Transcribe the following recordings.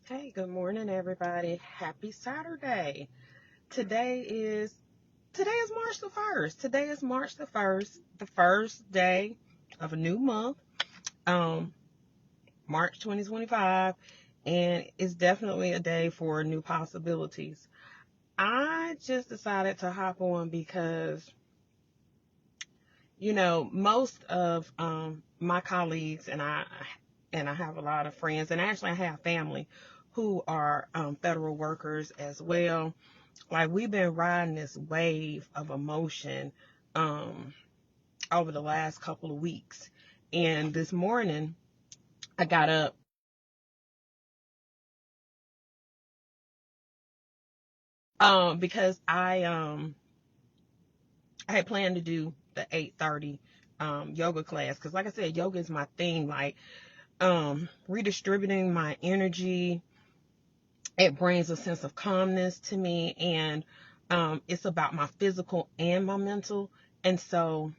Hey, good morning, everybody. Happy Saturday. Today is today is March the 1st. Today is March the first day of a new month, um, March 2025, and it's definitely a day for new possibilities. I just decided to hop on because, most of my colleagues and I have a lot of friends, and actually I have family who are federal workers as well. Like, we've been riding this wave of emotion um over the last couple of weeks. And this morning I got up because I had planned to do the 8:30 yoga class, because like I said, yoga is my thing. Like, redistributing my energy, it brings a sense of calmness to me, and it's about my physical and my mental. And so,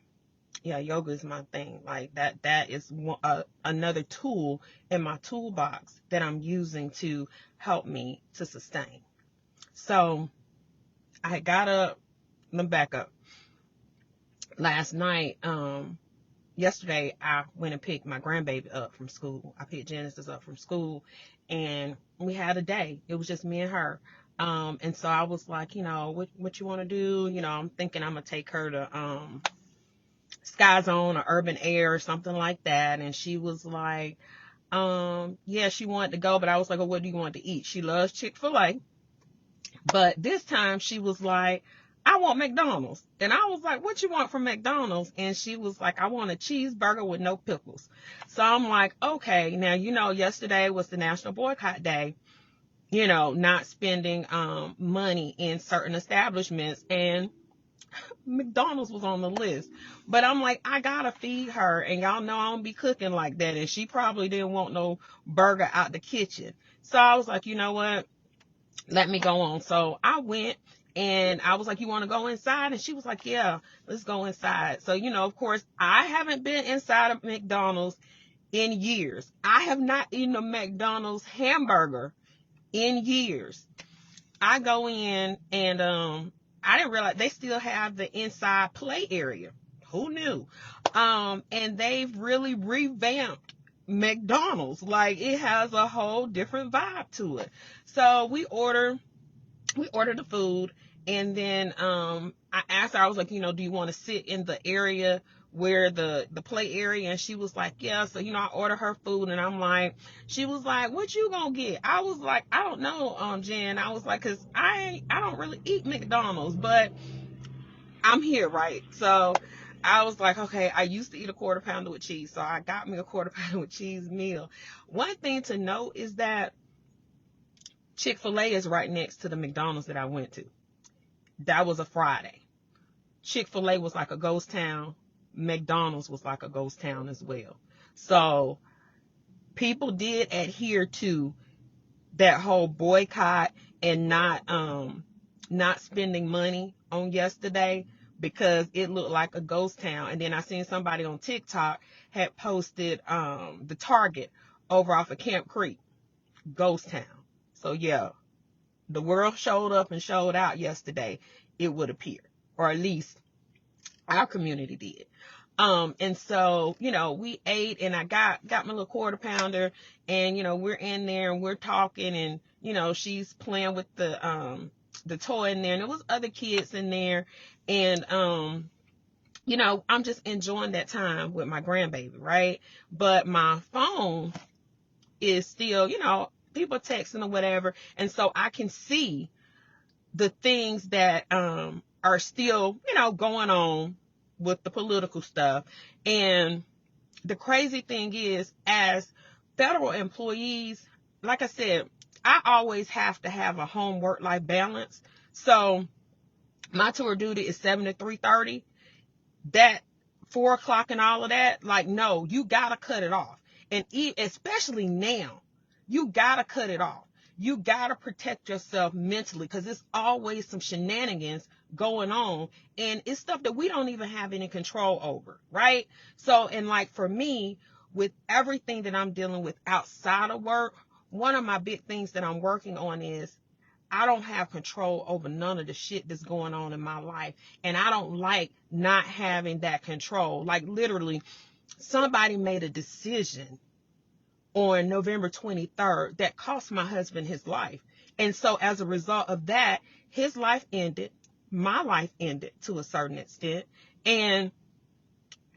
yeah, yoga is my thing. Like, that is another tool in my toolbox that I'm using to help me to sustain. So I had got up. Let me back up. Last night, yesterday, I went and picked my grandbaby up from school. I picked Genesis up from school, and we had a day. It was just me and her. And so I was like, what you want to do? I'm thinking I'm gonna take her to Sky Zone or Urban Air or something like that. And she was like, yeah, she wanted to go, but I was like, oh, what do you want to eat? She loves Chick-fil-A. But this time she was like, I want McDonald's. And I was like, what you want from McDonald's? And she was like, I want a cheeseburger with no pickles. So I'm like, okay, now, yesterday was the National Boycott Day, not spending money in certain establishments. And McDonald's was on the list. But I'm like, I gotta feed her, and y'all know I don't be cooking like that. And she probably didn't want no burger out the kitchen. So I was like, you know what? Let me go on. So I went, and I was like, you want to go inside? And she was like, yeah, let's go inside. So, of course, I haven't been inside of McDonald's in years. I have not eaten a McDonald's hamburger in years. I go in, and I didn't realize they still have the inside play area. Who knew? And they've really revamped McDonald's. Like, it has a whole different vibe to it. So we ordered the food, and then I asked her, I was like, do you want to sit in the area where the play area? And she was like, yeah. So, I ordered her food, and I'm like, she was like, what you gonna get? I was like, I don't know, Jen. I was like, cause I don't really eat McDonald's, but I'm here, right? So I was like, okay, I used to eat a quarter pounder with cheese, so I got me a quarter pounder with cheese meal. One thing to note is that Chick-fil-A is right next to the McDonald's that I went to. That was a Friday. Chick-fil-A was like a ghost town. McDonald's was like a ghost town as well. So people did adhere to that whole boycott and not spending money on yesterday, because it looked like a ghost town. And then I seen somebody on TikTok had posted the Target over off of Camp Creek, ghost town. So yeah, the world showed up and showed out yesterday, it would appear, or at least our community did. And so, we ate, and I got my little quarter pounder, and, we're in there and we're talking, and, she's playing with the toy in there, and there was other kids in there. And, I'm just enjoying that time with my grandbaby, right? But my phone is still, people texting or whatever. And so I can see the things that are still, going on with the political stuff. And the crazy thing is, as federal employees, like I said, I always have to have a home work life balance. So my tour duty is 7 to 3:30. That 4 o'clock and all of that, like, no, you gotta cut it off. And especially now, you gotta cut it off. You gotta protect yourself mentally, because it's always some shenanigans going on, and it's stuff that we don't even have any control over, right? So, and like, for me, with everything that I'm dealing with outside of work, one of my big things that I'm working on is I don't have control over none of the shit that's going on in my life. And I don't like not having that control. Like literally, somebody made a decision on November 23rd that cost my husband his life. And so as a result of that, his life ended. My life ended to a certain extent. And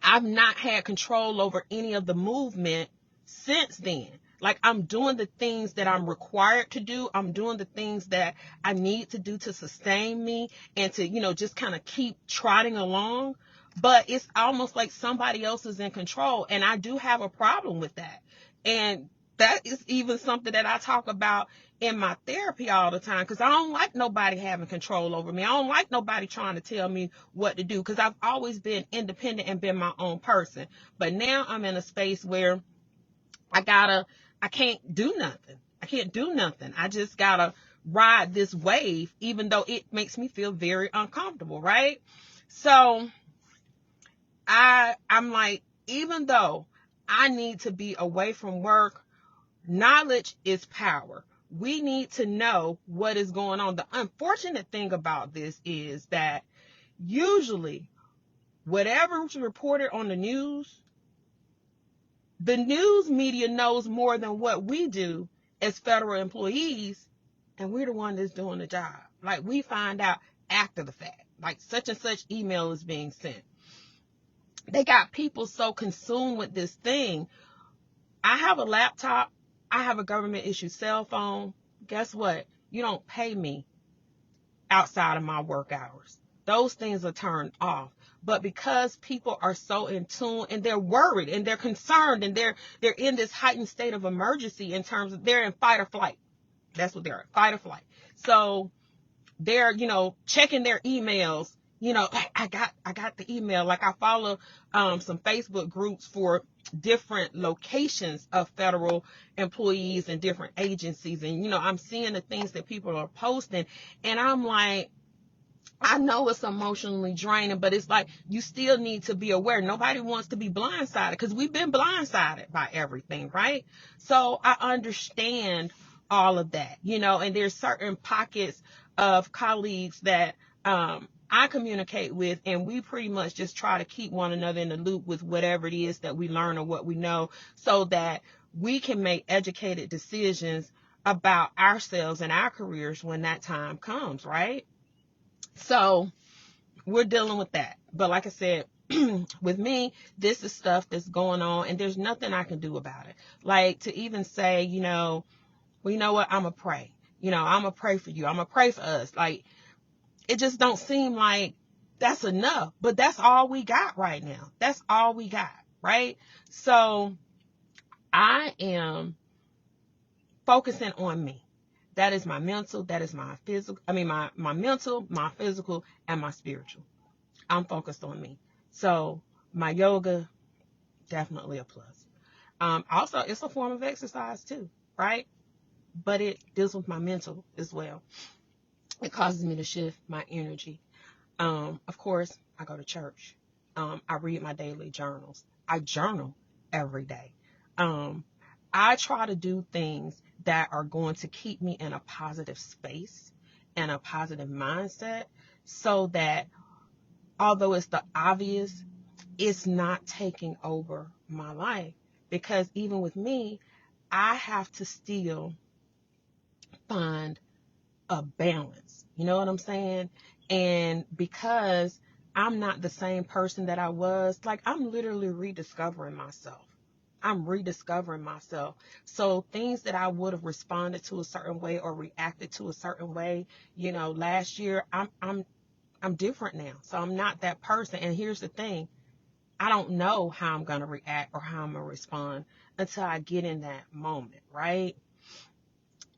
I've not had control over any of the movement since then. Like, I'm doing the things that I'm required to do. I'm doing the things that I need to do to sustain me and to, just kind of keep trotting along. But it's almost like somebody else is in control. And I do have a problem with that. And that is even something that I talk about in my therapy all the time, because I don't like nobody having control over me. I don't like nobody trying to tell me what to do, because I've always been independent and been my own person. But now I'm in a space where I can't do nothing. I can't do nothing. I just gotta ride this wave, even though it makes me feel very uncomfortable, right? So I'm like, even though I need to be away from work, knowledge is power. We need to know what is going on. The unfortunate thing about this is that usually whatever's reported on the news media knows more than what we do as federal employees, and we're the one that's doing the job. Like, we find out after the fact, like such and such email is being sent. They got people so consumed with this thing. I have a laptop. I have a government issued cell phone. Guess what? You don't pay me outside of my work hours. Those things are turned off. But because people are so in tune and they're worried and they're concerned and they're in this heightened state of emergency in terms of they're in fight or flight. That's what they're in, fight or flight. So they're, checking their emails. I got the email. Like, I follow some Facebook groups for different locations of federal employees and different agencies. And, I'm seeing the things that people are posting. And I'm like, I know it's emotionally draining, but it's like you still need to be aware. Nobody wants to be blindsided, because we've been blindsided by everything, right? So I understand all of that, and there's certain pockets of colleagues that I communicate with, and we pretty much just try to keep one another in the loop with whatever it is that we learn or what we know, so that we can make educated decisions about ourselves and our careers when that time comes, right? So we're dealing with that. But like I said, with me, this is stuff that's going on, and there's nothing I can do about it. Like, to even say, well, you know what, I'm going to pray. I'm going to pray for you. I'm going to pray for us. Like, it just don't seem like that's enough. But that's all we got right now. That's all we got, right? So I am focusing on me. That is my mental, that is my physical, my mental, my physical, and my spiritual. I'm focused on me. So my yoga, definitely a plus. Also, it's a form of exercise too, right? But it deals with my mental as well. It causes me to shift my energy. Of course, I go to church. I read my daily journals. I journal every day. I try to do things that are going to keep me in a positive space and a positive mindset, so that although it's the obvious, it's not taking over my life. Because even with me, I have to still find a balance. You know what I'm saying? And because I'm not the same person that I was, like, I'm literally rediscovering myself. I'm rediscovering myself. So things that I would have responded to a certain way or reacted to a certain way, last year, I'm different now. So I'm not that person. And here's the thing. I don't know how I'm going to react or how I'm going to respond until I get in that moment, right?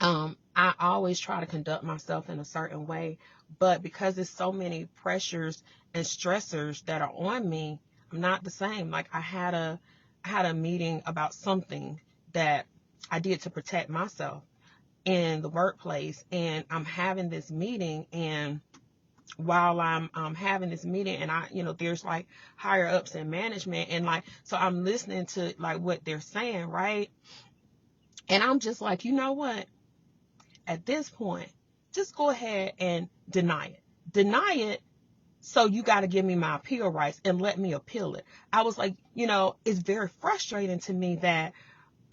I always try to conduct myself in a certain way, but because there's so many pressures and stressors that are on me, I'm not the same. Like, I had a meeting about something that I did to protect myself in the workplace, and I'm having this meeting, and while I'm having this meeting, and I, there's like higher ups in management, and like, so I'm listening to like what they're saying, right? And I'm just like, you know what? At this point, just go ahead and deny it. Deny it. So you got to give me my appeal rights and let me appeal it. I was like, it's very frustrating to me that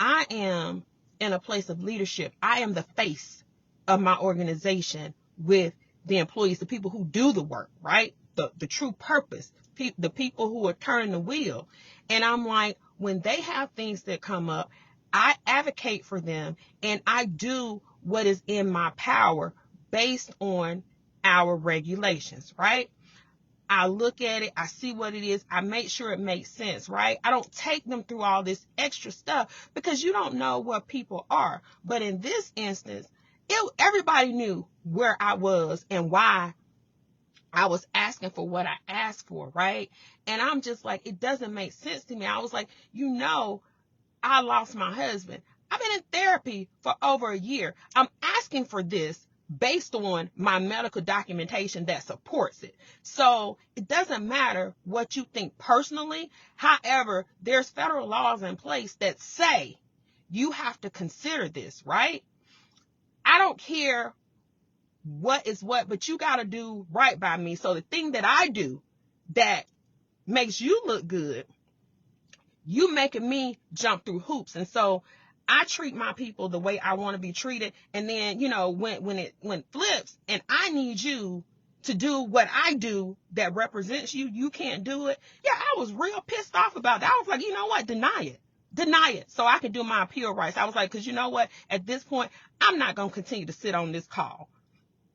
I am in a place of leadership. I am the face of my organization with the employees, the people who do the work, right? The true purpose, the people who are turning the wheel. And I'm like, when they have things that come up, I advocate for them and I do what is in my power based on our regulations, right? I look at it, I see what it is, I make sure it makes sense, right? I don't take them through all this extra stuff because you don't know what people are. But in this instance, everybody knew where I was and why I was asking for what I asked for, right? And I'm just like, it doesn't make sense to me. I was like, I lost my husband. I've been in therapy for over a year. I'm asking for this based on my medical documentation that supports it. So it doesn't matter what you think personally. However, there's federal laws in place that say you have to consider this, right? I don't care what is what, but you got to do right by me. So the thing that I do that makes you look good, you making me jump through hoops. And so I treat my people the way I want to be treated. And then, when it flips and I need you to do what I do that represents you, you can't do it. Yeah, I was real pissed off about that. I was like, you know what? Deny it so I can do my appeal rights. I was like, because you know what? At this point, I'm not going to continue to sit on this call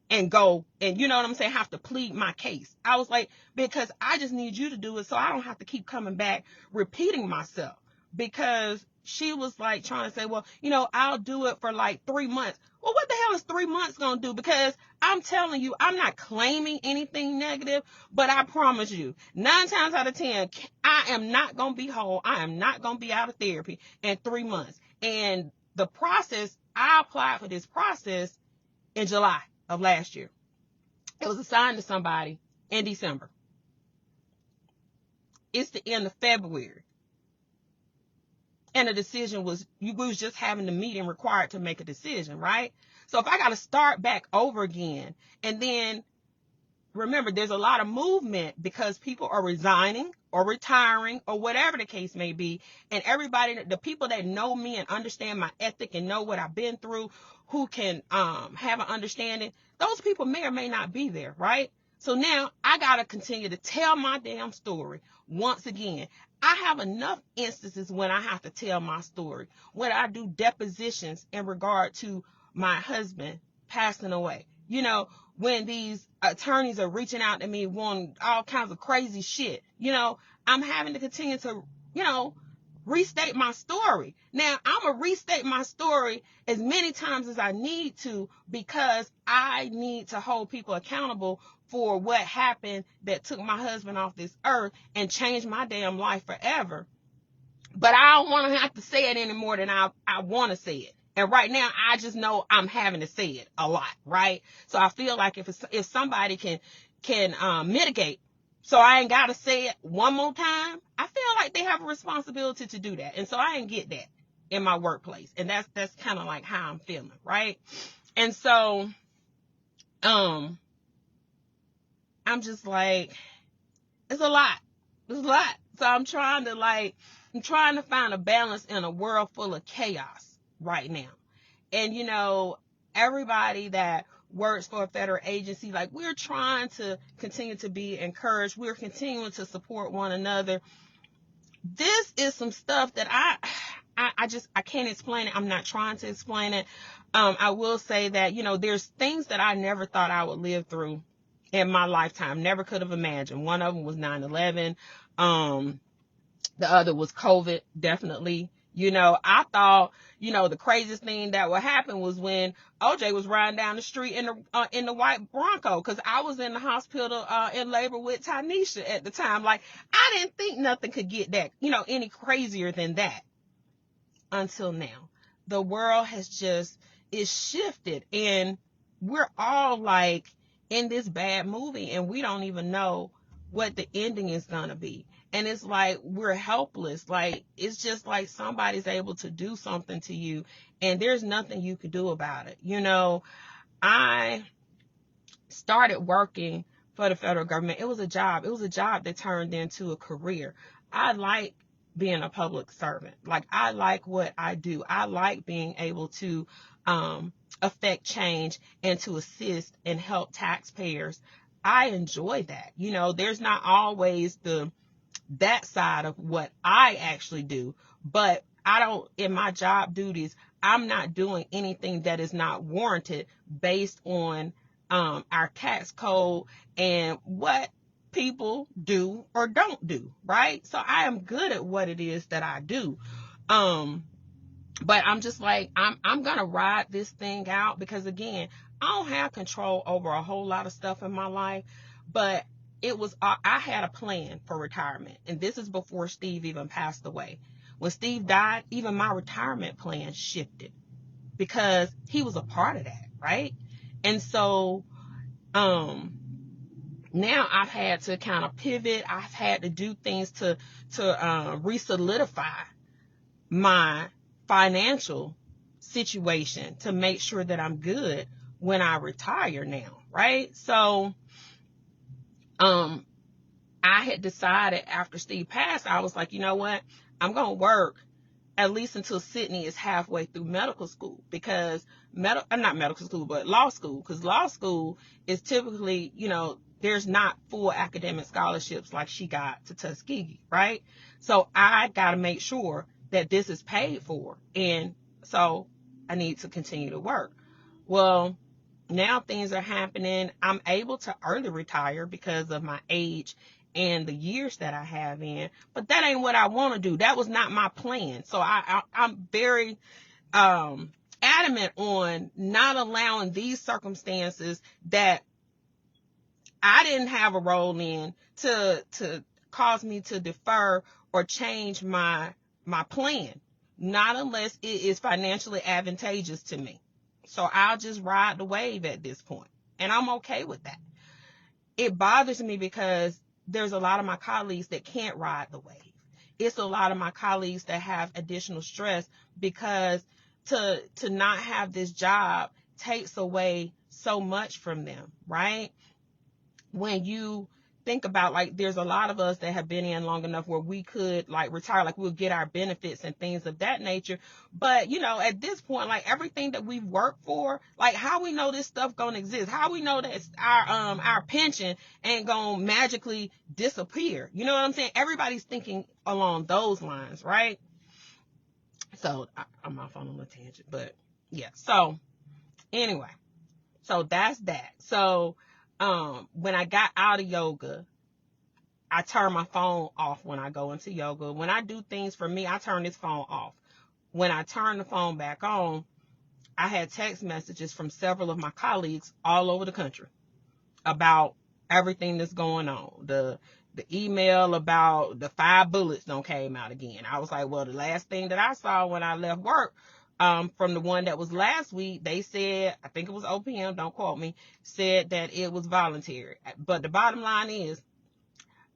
and go and have to plead my case. I was like, because I just need you to do it so I don't have to keep coming back repeating myself. Because she was like trying to say, well, I'll do it for like 3 months. Well, what the hell is 3 months gonna do? Because I'm telling you, I'm not claiming anything negative, but I promise you, 9 times out of 10, I am not gonna be whole. I am not gonna be out of therapy in 3 months. And the process, I applied for this process in July of last year. It was assigned to somebody in December. It's the end of February. And the decision was, we was just having the meeting required to make a decision, right? So if I got to start back over again, and then remember, there's a lot of movement because people are resigning or retiring or whatever the case may be. And everybody, the people that know me and understand my ethic and know what I've been through, who can have an understanding, those people may or may not be there, right? So now I got to continue to tell my damn story once again. I have enough instances when I have to tell my story, when I do depositions in regard to my husband passing away. When these attorneys are reaching out to me wanting all kinds of crazy shit, I'm having to continue to, restate my story. Now, I'm going to restate my story as many times as I need to because I need to hold people accountable for what happened that took my husband off this earth and changed my damn life forever. But I don't want to have to say it any more than I want to say it. And right now, I just know I'm having to say it a lot, right? So I feel like if somebody can mitigate, so I ain't got to say it one more time, I feel like they have a responsibility to do that. And so I ain't get that in my workplace. And that's kind of like how I'm feeling, right? And so I'm just like, it's a lot. It's a lot. So I'm trying to find a balance in a world full of chaos right now. And, everybody that works for a federal agency, like, we're trying to continue to be encouraged. We're continuing to support one another. This is some stuff that I can't explain it. I'm not trying to explain it. I will say that, there's things that I never thought I would live through in my lifetime. Never could have imagined. One of them was 9/11. The other was COVID, definitely. I thought, the craziest thing that would happen was when OJ was riding down the street in the white Bronco, because I was in the hospital in labor with Tanisha at the time. Like, I didn't think nothing could get that, any crazier than that until now. The world is shifted, and we're all like in this bad movie, and we don't even know what the ending is going to be. And it's like we're helpless. Like, it's just like somebody's able to do something to you and there's nothing you can do about it. I started working for the federal government. It was a job. It was a job that turned into a career. I like being a public servant. Like, I like what I do. I like being able to affect change and to assist and help taxpayers. I enjoy that. There's not always that side of what I actually do, but in my job duties, I'm not doing anything that is not warranted based on our tax code and what people do or don't do, right? So I am good at what it is that I do. But I'm just like, I'm gonna ride this thing out, because again, I don't have control over a whole lot of stuff in my life, but I had a plan for retirement, and this is before Steve even passed away. When Steve died, even my retirement plan shifted because he was a part of that, right? And so now I've had to kind of pivot. I've had to do things to re-solidify my financial situation to make sure that I'm good when I retire now, right? So I had decided after Steve passed, I was like, you know what? I'm going to work at least until Sydney is halfway through medical school, because not medical school, but law school, because law school is typically, there's not full academic scholarships like she got to Tuskegee, right? So I got to make sure that this is paid for. And so I need to continue to work. Well, now things are happening. I'm able to early retire because of my age and the years that I have in, but that ain't what I want to do. That was not my plan. So I'm very adamant on not allowing these circumstances that I didn't have a role in to cause me to defer or change my plan, not unless it is financially advantageous to me. So I'll just ride the wave at this point, and I'm okay with that. It bothers me because there's a lot of my colleagues that can't ride the wave. It's a lot of my colleagues that have additional stress because to not have this job takes away so much from them, right? When you think about, like, there's a lot of us that have been in long enough where we could like retire, like we'll get our benefits and things of that nature. But at this point, like, everything that we've worked for, like, how we know this stuff gonna exist? How we know that our pension ain't gonna magically disappear? You know what I'm saying? Everybody's thinking along those lines, right? So I'm off on a little tangent, but yeah. So anyway, so that's that. So when I got out of yoga, I turn my phone off when I go into yoga. When I do things for me, I turn this phone off. When I turn the phone back on, I had text messages from several of my colleagues all over the country about everything that's going on. The email about the 5 bullets don't came out again. I was like, well, the last thing that I saw when I left work, from the one that was last week, they said, I think it was OPM, don't quote me, said that it was voluntary. But the bottom line is,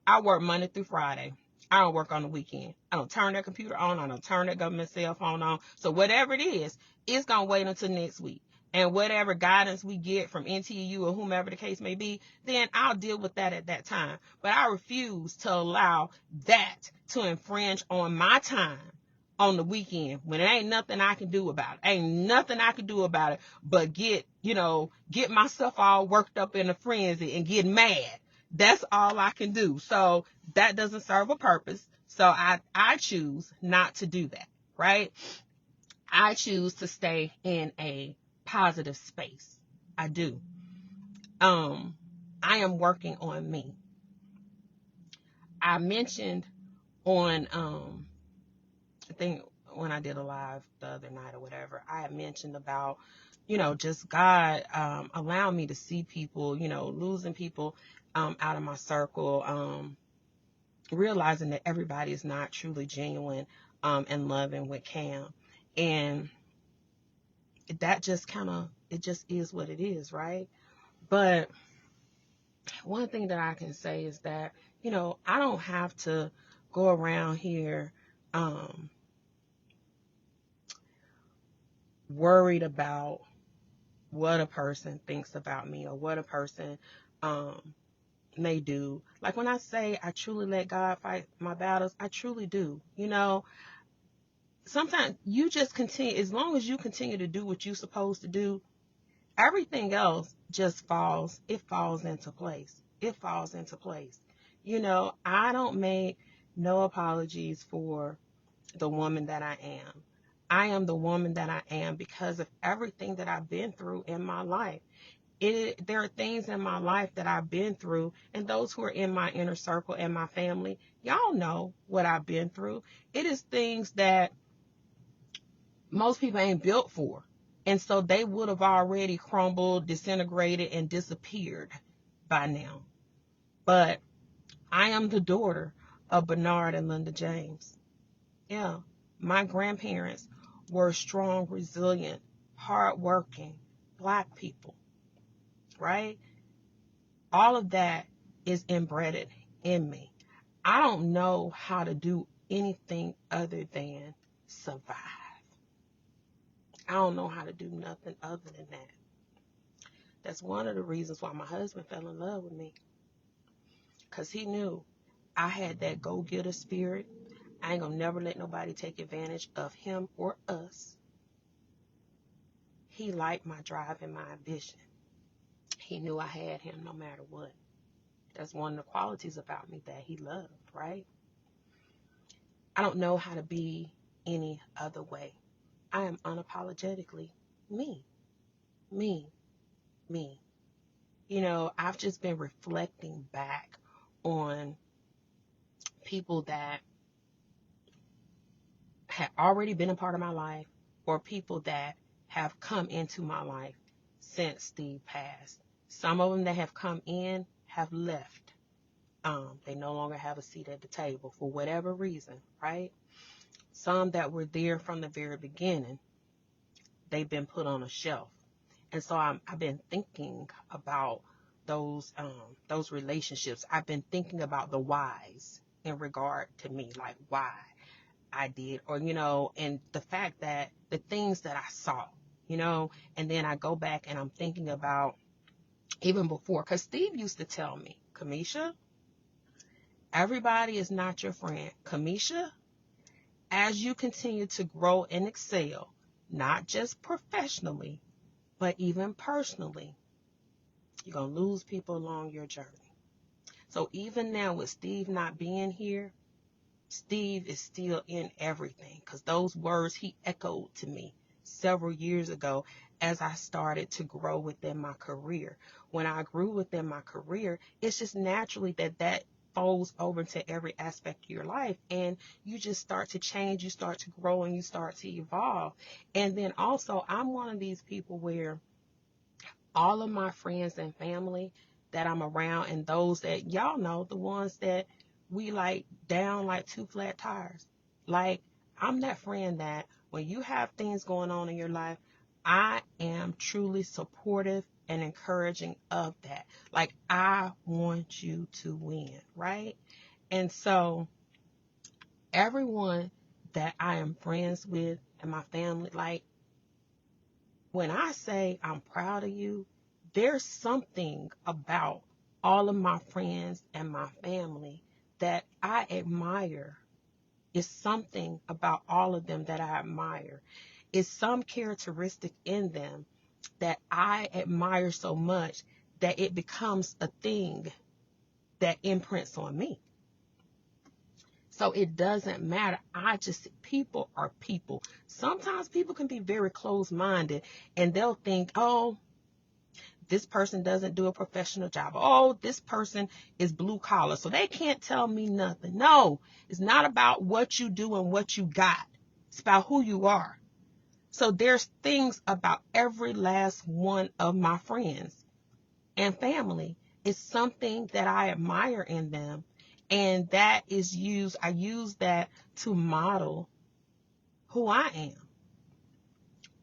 I work Monday through Friday. I don't work on the weekend. I don't turn that computer on. I don't turn that government cell phone on. So whatever it is, it's going to wait until next week. And whatever guidance we get from NTU or whomever the case may be, then I'll deal with that at that time. But I refuse to allow that to infringe on my time on the weekend when it ain't nothing I can do about it. Ain't nothing I can do about it but get myself all worked up in a frenzy and get mad. That's all I can do. So that doesn't serve a purpose. So I choose not to do that, right? I choose to stay in a positive space. I do. I am working on me. I mentioned on I think when I did a live the other night or whatever, I had mentioned about, just God allowing me to see people, losing people out of my circle, realizing that everybody is not truly genuine and loving with Cam. And that just it just is what it is, right? But one thing that I can say is that, I don't have to go around here worried about what a person thinks about me or what a person may do. Like when I say I truly let God fight my battles, I truly do. Sometimes you just continue, as long as you continue to do what you're supposed to do, everything else just falls. It falls into place. It falls into place. I don't make no apologies for the woman that I am. I am the woman that I am because of everything that I've been through in my life. There are things in my life that I've been through, and those who are in my inner circle and my family, y'all know what I've been through. It is things that most people ain't built for. And so they would have already crumbled, disintegrated, and disappeared by now. But I am the daughter of Bernard and Linda James. Yeah, my grandparents were strong, resilient, hardworking Black people, right? All of that is embedded in me. I don't know how to do anything other than survive. I don't know how to do nothing other than that. That's one of the reasons why my husband fell in love with me. Because he knew I had that go-getter spirit. I ain't gonna never let nobody take advantage of him or us. He liked my drive and my ambition. He knew I had him no matter what. That's one of the qualities about me that he loved, right? I don't know how to be any other way. I am unapologetically me. Me. Me. I've just been reflecting back on people that had already been a part of my life or people that have come into my life since Steve passed. Some of them that have come in have left. They no longer have a seat at the table for whatever reason, right? Some that were there from the very beginning, they've been put on a shelf. And so I've been thinking about those relationships. I've been thinking about the whys in regard to me, like why I did, or, and the fact that the things that I saw, and then I go back and I'm thinking about even before, because Steve used to tell me, Kamisha, everybody is not your friend. Kamisha, as you continue to grow and excel, not just professionally, but even personally, you're going to lose people along your journey. So even now with Steve not being here, Steve is still in everything, because those words he echoed to me several years ago as I started to grow within my career. When I grew within my career, it's just naturally that folds over to every aspect of your life, and you just start to change, you start to grow, and you start to evolve. And then also, I'm one of these people where all of my friends and family that I'm around, and those that y'all know, the ones that we like down like two flat tires. Like, I'm that friend that when you have things going on in your life, I am truly supportive and encouraging of that. Like, I want you to win, right? And so everyone that I am friends with and my family, like, when I say I'm proud of you, there's something about all of my friends and my family that I admire. It's something about all of them that I admire. It's some characteristic in them that I admire so much that it becomes a thing that imprints on me. So it doesn't matter. People are people. Sometimes people can be very closed-minded and they'll think, oh, this person doesn't do a professional job. Oh, this person is blue collar, so they can't tell me nothing. No, it's not about what you do and what you got. It's about who you are. So there's things about every last one of my friends and family. It's something that I admire in them. And I use that to model who I am.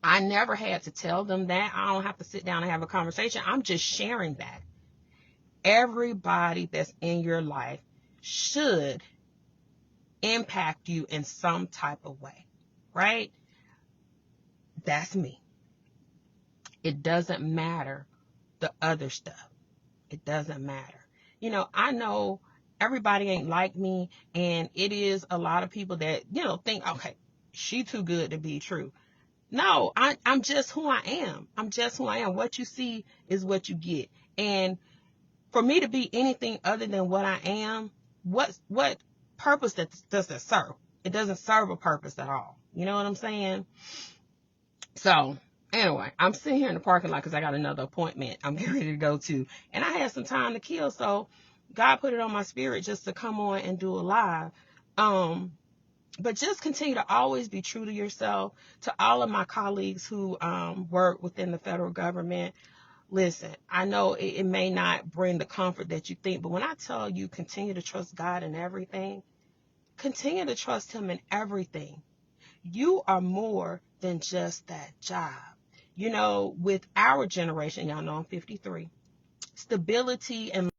I never had to tell them that. I don't have to sit down and have a conversation. I'm just sharing that. Everybody that's in your life should impact you in some type of way, right? That's me. It doesn't matter the other stuff. It doesn't matter. I know everybody ain't like me, and it is a lot of people that, think, okay, she too good to be true. No, I'm just who I am. I'm just who I am. What you see is what you get. And for me to be anything other than what I am, what purpose does that serve? It doesn't serve a purpose at all. You know what I'm saying? So anyway, I'm sitting here in the parking lot because I got another appointment I'm getting ready to go to. And I had some time to kill. So God put it on my spirit just to come on and do a live. But just continue to always be true to yourself. To all of my colleagues who work within the federal government, listen, I know it may not bring the comfort that you think, but when I tell you continue to trust God in everything, continue to trust Him in everything. You are more than just that job. With our generation, y'all know I'm 53, stability and